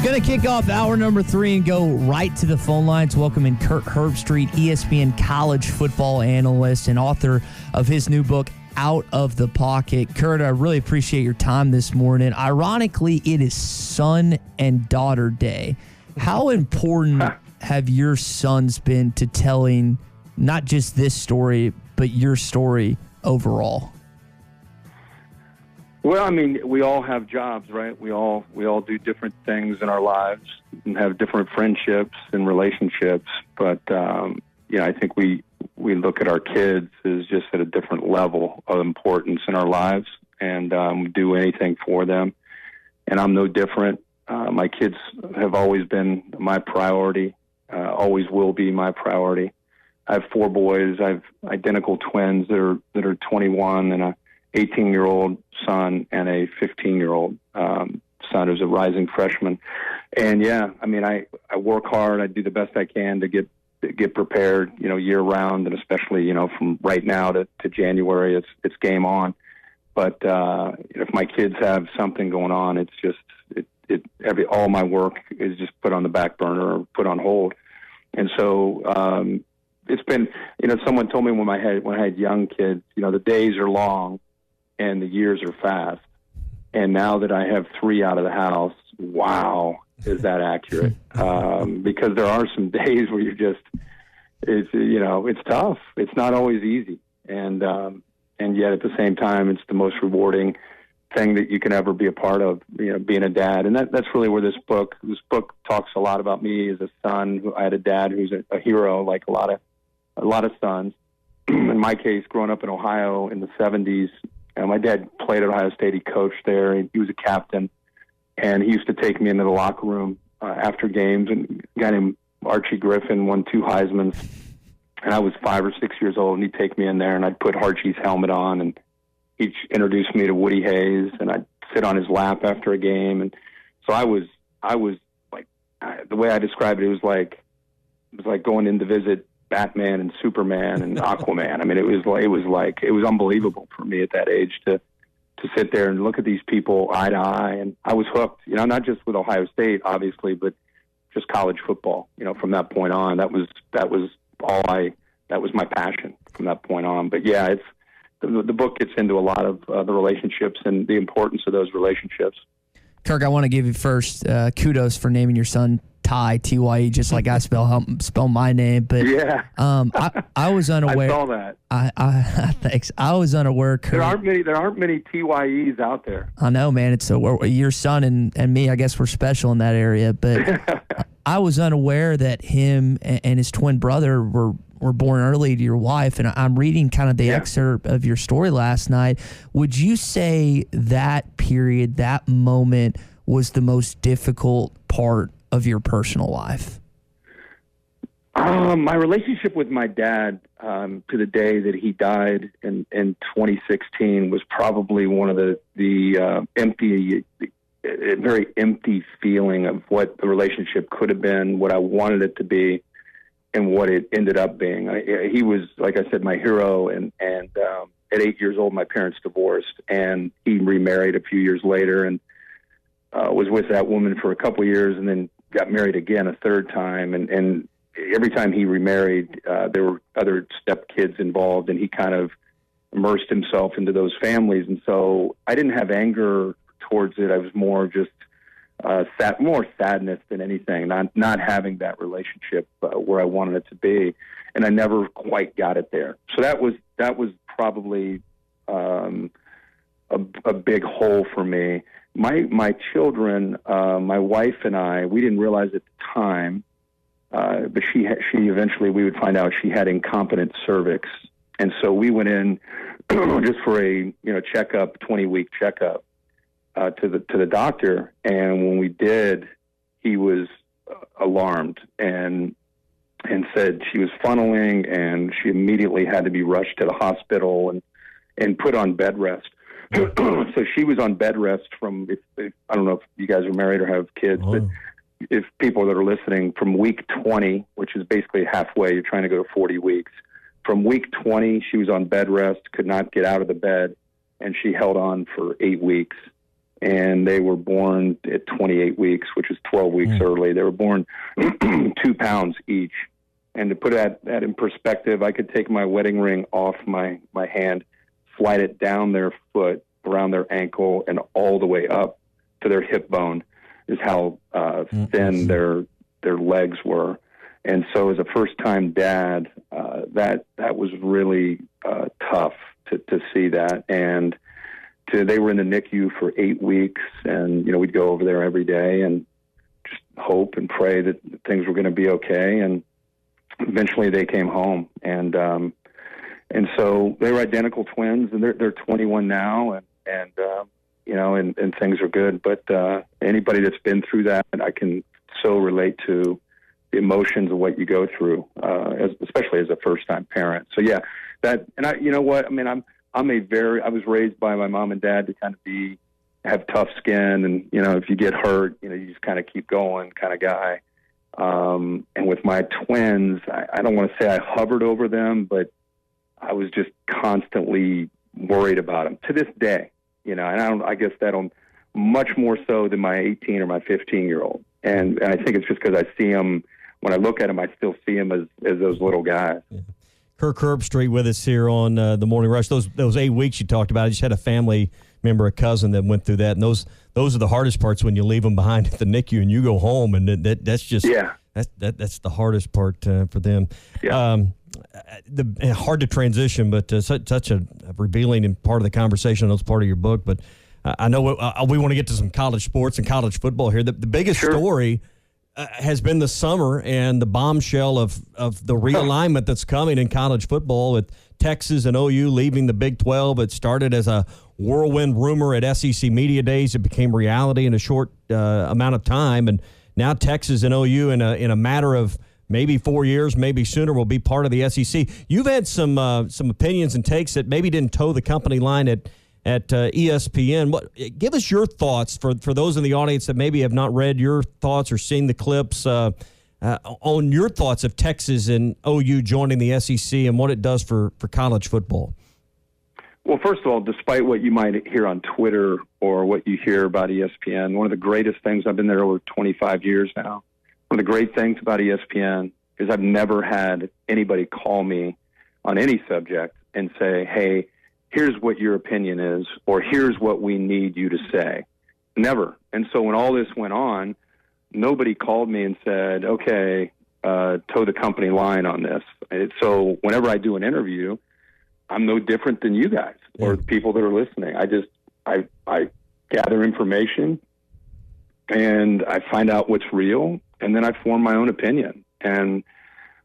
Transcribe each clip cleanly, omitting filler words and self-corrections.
Going to kick off hour number 3 and go right to the phone lines. Welcoming Kirk Herbstreit, ESPN college football analyst and author of his new book, Out of the Pocket. Kurt, I really appreciate your time this morning. Ironically, it is son and daughter day. How important have your sons been to telling not just this story, but your story overall? Well, I mean, we all have jobs, right? We all do different things in our lives and have different friendships and relationships. But I think we look at our kids as just at a different level of importance in our lives, and do anything for them. And I'm no different. My kids have always been my priority, always will be my priority. I have 4 boys. I have identical twins that are 21, and a 18-year-old son and a 15-year-old son who's a rising freshman. And yeah, I mean, I work hard. I do the best I can to get prepared, year round, and especially, from right now to January, it's game on. But if my kids have something going on, it's just all my work is just put on the back burner or put on hold. And so it's been, someone told me when I had young kids, the days are long and the years are fast. And now that I have 3 out of the house, wow, is that accurate? Because there are some days where it's tough. It's not always easy. And yet at the same time, it's the most rewarding thing that you can ever be a part of, being a dad. And that's really where this book talks a lot about me as a son. I had a dad who's a hero, like a lot of sons. In my case, growing up in Ohio in the 70s, my dad played at Ohio State. He coached there. He was a captain, and he used to take me into the locker room after games. And a guy named Archie Griffin won 2 Heismans, and I was 5 or 6 years old. And he'd take me in there, and I'd put Archie's helmet on, and he'd introduce me to Woody Hayes, and I'd sit on his lap after a game. And so I was like, the way I described it was like going in to visit Batman and Superman and Aquaman. I mean, it was unbelievable for me at that age to sit there and look at these people eye to eye. And I was hooked, not just with Ohio State, obviously, but just college football. From that point on, that was my passion from that point on. But yeah, the book gets into a lot of the relationships and the importance of those relationships. Kirk, I want to give you first kudos for naming your son Ty, T-Y-E, just like I spell my name. But yeah, I was unaware. I saw that. Thanks. I was unaware. Kirk, there aren't many T-Y-Es out there. I know, man. It's your son and me. I guess we're special in that area. But I was unaware that him and his twin brother were born early to your wife. And I'm reading kind of the excerpt of your story last night. Would you say that period, that moment, was the most difficult part of your personal life? My relationship with my dad to the day that he died in 2016 was probably one of the very empty feeling of what the relationship could have been, what I wanted it to be, and what it ended up being. He was, like I said, my hero, and at 8 years old, my parents divorced, and he remarried a few years later, and was with that woman for a couple of years, and then got married again a third time. And every time he remarried, there were other stepkids involved, and he kind of immersed himself into those families. And so I didn't have anger towards it. I was more just more sadness than anything, not having that relationship where I wanted it to be. And I never quite got it there. So that was probably a big hole for me. My children, my wife and I, we didn't realize at the time, but she eventually, we would find out she had incompetent cervix. And so we went in just for a checkup, 20-week checkup to the doctor. And when we did, he was alarmed and said she was funneling, and she immediately had to be rushed to the hospital and put on bed rest. So she was on bed rest from, if I don't know if you guys are married or have kids, but if people that are listening, from week 20, which is basically halfway, you're trying to go to 40 weeks. From week 20, she was on bed rest, could not get out of the bed, and she held on for 8 weeks. and they were born at 28 weeks, which is 12 weeks early. They were born 2 pounds each. And to put that in perspective, I could take my wedding ring off my hand, slide it down their foot, around their ankle, and all the way up to their hip bone is how thin their legs were. And so as a first-time dad, that was really tough to see that. And they were in the NICU for 8 weeks, and, we'd go over there every day and just hope and pray that things were going to be okay. And eventually they came home, and so they were identical twins, and they're 21 now, and things are good. But anybody that's been through that, I can so relate to the emotions of what you go through, especially as a first-time parent. So yeah, I was raised by my mom and dad to kind of have tough skin, and if you get hurt, you just kind of keep going kind of guy. And with my twins, I don't want to say I hovered over them, but I was just constantly worried about them to this day. And I guess that'll much more so than my 18 or my 15-year-old. And I think it's just because I see them, when I look at them, I still see them as those little guys. Yeah. Kirk Herbstreit with us here on the Morning Rush. Those 8 weeks you talked about, I just had a family member, a cousin that went through that, and those are the hardest parts when you leave them behind at the NICU and you go home, and that's just that's the hardest part for them. Yeah. Hard to transition, but such a revealing and part of the conversation. That's part of your book, but I know we want to get to some college sports and college football here. The biggest story has been the summer and the bombshell of the realignment that's coming in college football with Texas and OU leaving the Big 12. It started as a whirlwind rumor at SEC Media Days. It became reality in a short amount of time, and now Texas and OU in a matter of maybe 4 years, maybe sooner, will be part of the SEC. You've had some opinions and takes that maybe didn't toe the company line at ESPN. Give us your thoughts for those in the audience that maybe have not read your thoughts or seen the clips on your thoughts of Texas and OU joining the SEC and what it does for college football. Well, first of all, despite what you might hear on Twitter or what you hear about ESPN, one of the greatest things, I've been there over 25 years now, one of the great things about ESPN is I've never had anybody call me on any subject and say, hey, here's what your opinion is, or here's what we need you to say. Never. And so when all this went on, nobody called me and said, okay, toe the company line on this. So whenever I do an interview, I'm no different than you guys or the people that are listening. I gather information and I find out what's real, and then I form my own opinion. And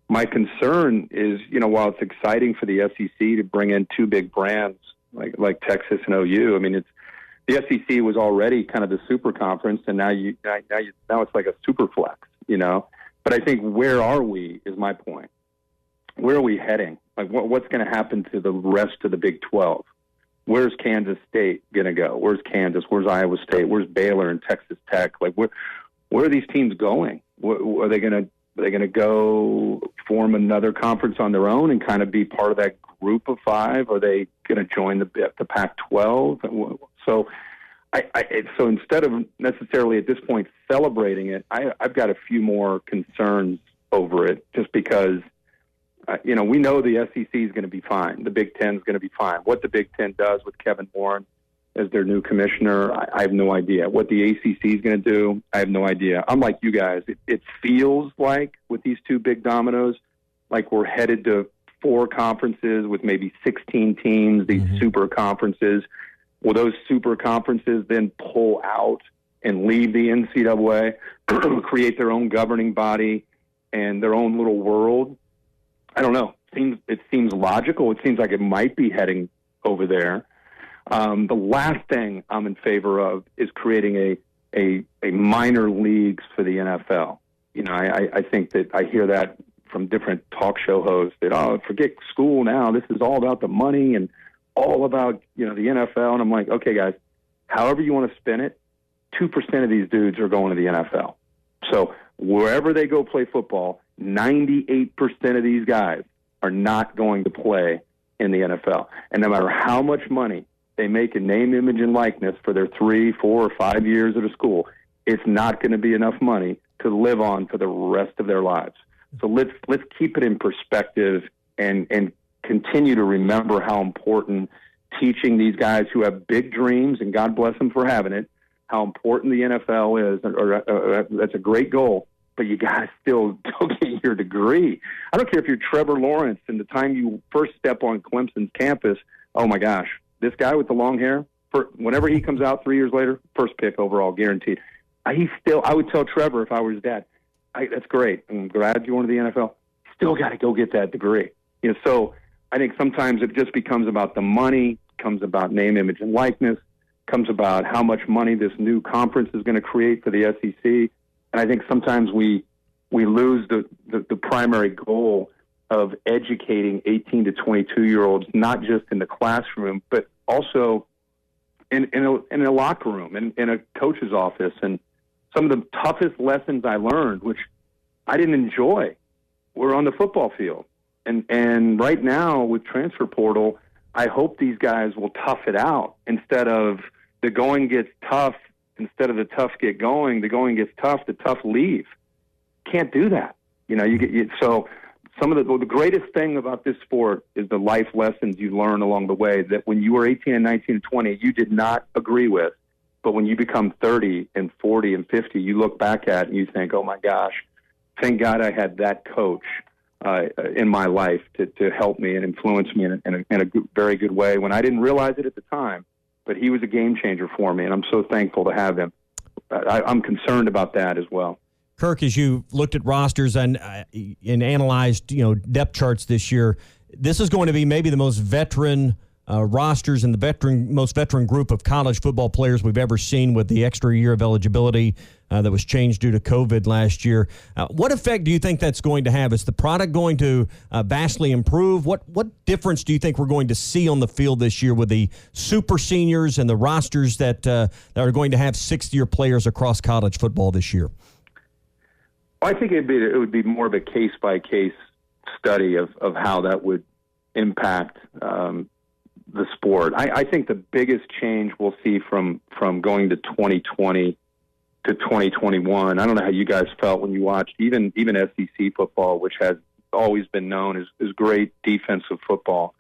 my concern is, while it's exciting for the SEC to bring in two big brands like Texas and OU, I mean, the SEC was already kind of the super conference, and now it's like a super flex, But I think where are we is my point. Where are we heading? Like what's going to happen to the rest of the Big 12? Where's Kansas State going to go? Where's Kansas? Where's Iowa State? Where's Baylor and Texas Tech? Like where are these teams going? Are they going to go form another conference on their own and kind of be part of that group of five? Are they going to join the Pac-12? So so instead of necessarily at this point celebrating it, I've got a few more concerns over it, just because we know the SEC is going to be fine. The Big Ten is going to be fine. What the Big Ten does with Kevin Warren as their new commissioner, I have no idea. What the ACC is going to do, I have no idea. Unlike you guys, it feels like with these two big dominoes, like we're headed to 4 conferences with maybe 16 teams, these super conferences. Will those super conferences then pull out and leave the NCAA, create their own governing body and their own little world? I don't know. It seems logical. It seems like it might be heading over there. The last thing I'm in favor of is creating a minor leagues for the NFL. I think that I hear that from different talk show hosts that, forget school now. This is all about the money and all about, the NFL. And I'm like, okay, guys, however you want to spin it, 2% of these dudes are going to the NFL. So wherever they go play football, 98% of these guys are not going to play in the NFL. And no matter how much money they make a name, image, and likeness for their 3, 4, or 5 years at a school, it's not going to be enough money to live on for the rest of their lives. So let's keep it in perspective and continue to remember how important teaching these guys who have big dreams, and God bless them for having it, how important the NFL is. That's a great goal, but you got to still get your degree. I don't care if you're Trevor Lawrence and the time you first step on Clemson's campus, oh my gosh, this guy with the long hair, whenever he comes out 3 years later, first pick overall, guaranteed. I would tell Trevor if I were his dad, that's great. I'm glad you wanted the NFL. Still got to go get that degree. So I think sometimes it just becomes about the money, comes about name, image, and likeness, comes about how much money this new conference is going to create for the SEC. And I think sometimes we lose the primary goal of educating 18 to 22-year-olds, not just in the classroom, but also in a locker room, in a coach's office. And some of the toughest lessons I learned, which I didn't enjoy, were on the football field. And right now with transfer portal, I hope these guys will tough it out instead of the going gets tough. Instead of the tough get going, the going gets tough, the tough leave. Can't do that. So some of the greatest thing about this sport is the life lessons you learn along the way that when you were 18 and 19 and 20, you did not agree with. But when you become 30 and 40 and 50, you look back at it and you think, oh my gosh, thank God I had that coach in my life to help me and influence me in a very good way when I didn't realize it at the time. But he was a game changer for me, and I'm so thankful to have him. I'm concerned about that as well. Kirk, as you looked at rosters and analyzed, depth charts this year, this is going to be maybe the most veteran rosters and the most veteran group of college football players we've ever seen, with the extra year of eligibility that was changed due to COVID last year. What effect do you think that's going to have? Is the product going to vastly improve? What difference do you think we're going to see on the field this year with the super seniors and the rosters that are going to have sixth-year players across college football this year? Well, I think it would be more of a case-by-case study of how that would impact the sport. I think the biggest change we'll see from going to 2020 to 2021, I don't know how you guys felt when you watched even SEC football, which has always been known as great defensive football.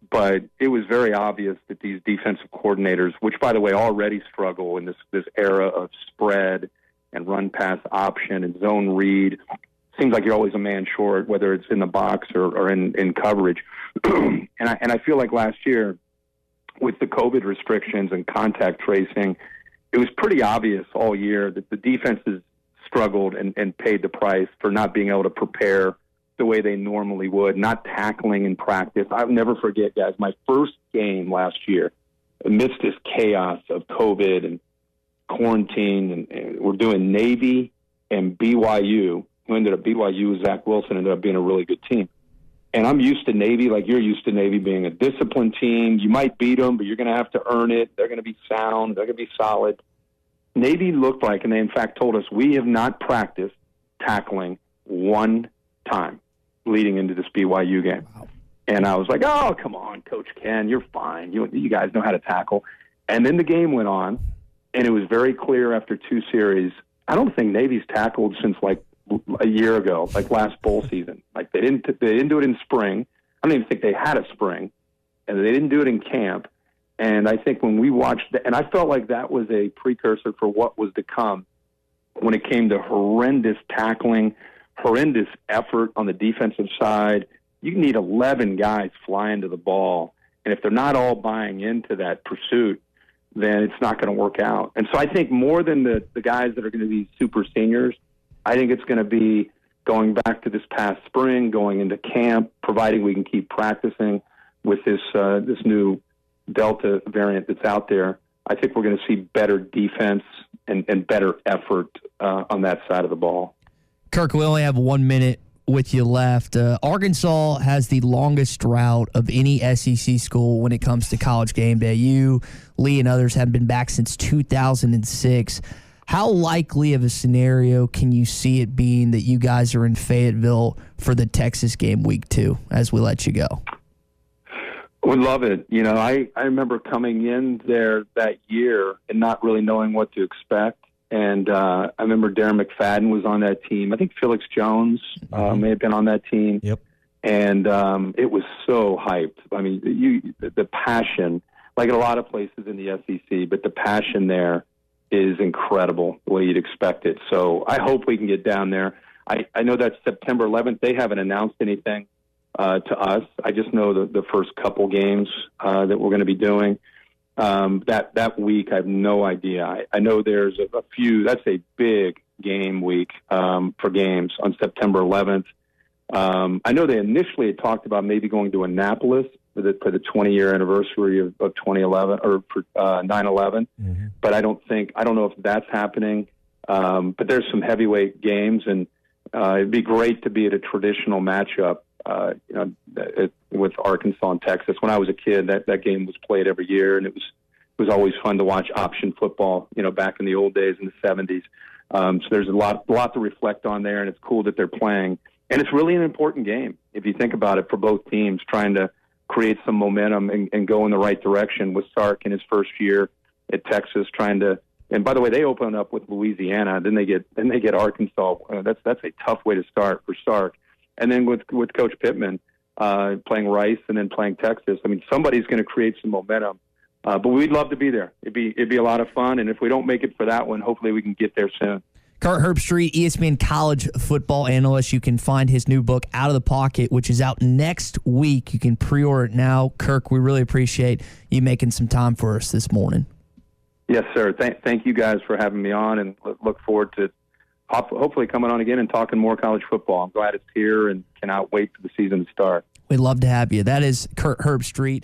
But it was very obvious that these defensive coordinators, which, by the way, already struggle in this era of spread and run-pass option and zone read, seems like you're always a man short, whether it's in the box or in coverage. And I feel like last year, with the COVID restrictions and contact tracing, it was pretty obvious all year that the defenses struggled and paid the price for not being able to prepare the way they normally would, not tackling in practice. I'll never forget, guys, my first game last year, amidst this chaos of COVID and quarantine, and we're doing Navy and BYU, who ended up BYU with Zach Wilson, ended up being a really good team. And I'm used to Navy, like you're used to Navy being a disciplined team. You might beat them, but you're going to have to earn it. They're going to be sound. They're going to be solid. Navy looked like, and they in fact told us, we have not practiced tackling one time leading into this BYU game. Wow. And I was like, oh, come on, Coach Ken, you're fine. You guys know how to tackle. And then the game went on, and it was very clear after two series, I don't think Navy's tackled since like a year ago, like last bowl season. Like they didn't do it in spring. I don't even think they had a spring, and they didn't do it in camp. And I think when we watched and I felt like that was a precursor for what was to come when it came to horrendous tackling, horrendous effort on the defensive side. You need 11 guys flying to the ball, and if they're not all buying into that pursuit, then it's not going to work out. And so I think more than the guys that are going to be super seniors, I think it's going to be going back to this past spring, going into camp, providing we can keep practicing with this new Delta variant that's out there. I think we're going to see better defense and better effort on that side of the ball. Kirk, we only have 1 minute with you left. Arkansas has the longest drought of any SEC school when it comes to college game day. You, Lee, and others have been back since 2006. How likely of a scenario can you see it being that you guys are in Fayetteville for the Texas game week 2 as we let you go? Would love it. You know, I remember coming in there that year and not really knowing what to expect. And I remember Darren McFadden was on that team. I think Felix Jones may have been on that team. Yep. And it was so hyped. I mean, the passion, like at a lot of places in the SEC, but the passion there is incredible, the way you'd expect it. So I hope we can get down there. I know that's September 11th. They haven't announced anything to us. I just know the first couple games that we're going to be doing. That week, I have no idea. I know there's a few. That's a big game week for games on September 11th. I know they initially had talked about maybe going to Annapolis for the 20-year anniversary of 2011 or for 9/11, but I don't know if that's happening. But there's some heavyweight games, and it'd be great to be at a traditional matchup. With Arkansas and Texas. When I was a kid, that game was played every year, and it was always fun to watch option football. You know, back in the old days in the 70s. So there's a lot to reflect on there, and it's cool that they're playing. And it's really an important game if you think about it for both teams, trying to create some momentum and go in the right direction. With Sark in his first year at Texas, trying to. And by the way, they open up with Louisiana, then they get Arkansas. That's a tough way to start for Sark. And then with Coach Pittman playing Rice and then playing Texas, I mean, somebody's going to create some momentum. But we'd love to be there. It'd be a lot of fun. And if we don't make it for that one, hopefully we can get there soon. Kirk Herbstreit, ESPN college football analyst. You can find his new book, Out of the Pocket, which is out next week. You can pre-order it now. Kirk, we really appreciate you making some time for us this morning. Yes, sir. Thank you guys for having me on, and look forward to hopefully coming on again and talking more college football. I'm glad it's here and cannot wait for the season to start. We'd love to have you. That is Kirk Herbstreit.